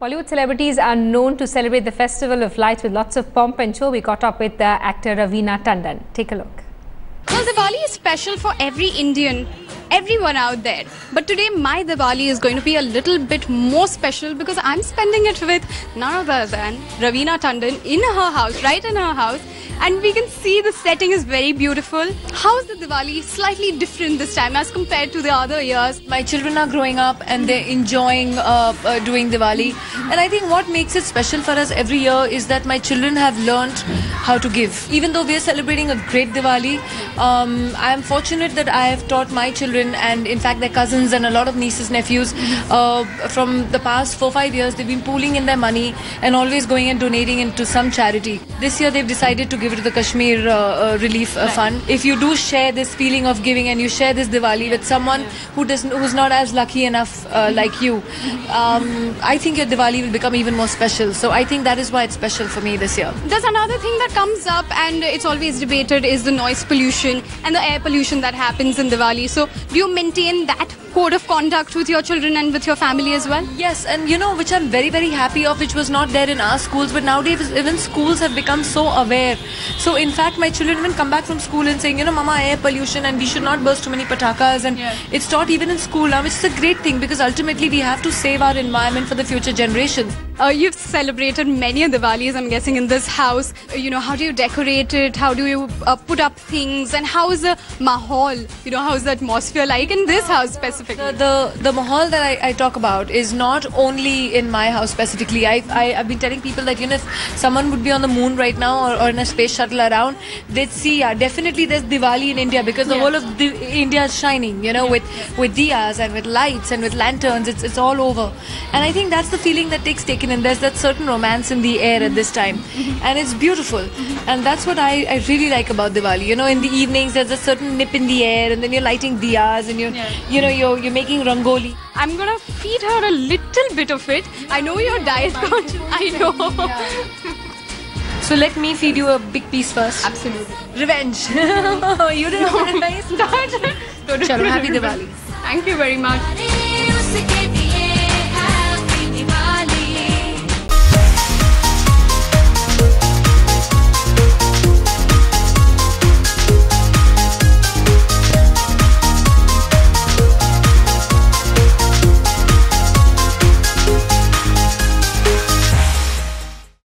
Bollywood celebrities are known to celebrate the Festival of Lights with lots of pomp and show. We caught up with actor Raveena Tandon. Take a look. Well, Diwali is special for every Indian, everyone out there. But today, my Diwali is going to be a little bit more special because I'm spending it with none other than Raveena Tandon in her house, right in her house. And we can see the setting is very beautiful. How is the Diwali slightly different this time as compared to the other years? My children are growing up and they're enjoying doing Diwali. And I think what makes it special for us every year is that my children have learned how to give. Even though we're celebrating a great Diwali, I am fortunate that I have taught my children and in fact their cousins and a lot of nieces, nephews from the past 4-5 years, they've been pooling in their money and always going and donating into some charity. This year they've decided to give it to the Kashmir Relief Fund. If you do share this feeling of giving and you share this Diwali with someone who's not as lucky enough like you, I think your Diwali will become even more special. So I think that is why it's special for me this year. There's another thing that comes up and it's always debated is the noise pollution and the air pollution that happens in Diwali. So do you maintain that code of conduct with your children and with your family as well? Yes, and you know, which I'm very, very happy of, which was not there in our schools, but nowadays even schools have become so aware. So in fact, my children even come back from school and saying, you know, Mama, air pollution and we should not burst too many patakas, and it's taught even in school now, which is a great thing because ultimately we have to save our environment for the future generations. You've celebrated many Diwalis, I'm guessing, in this house. You know, how do you decorate it? How do you put up things? And how is the mahal? You know, how is the atmosphere like in this house specifically? The mahal that I talk about is not only in my house specifically. I've been telling people that, you know, if someone would be on the moon right now or in a space shuttle around, they'd see, definitely there's Diwali in India because the whole of India is shining, you know, with diyas and with lights and with lanterns. It's all over. And I think that's the feeling that takes taken in. There's that certain romance in the air at this time. And it's beautiful. And that's what I really like about Diwali. You know, in the evenings, there's a certain nip in the air and then you're lighting diyas and you're making rangoli. I'm gonna feed her a little bit of it. I know you're diet conscious. I know. So let me feed you a big piece first. Absolutely. Revenge. You didn't know what it nice? Chalo, happy Diwali. Thank you very much.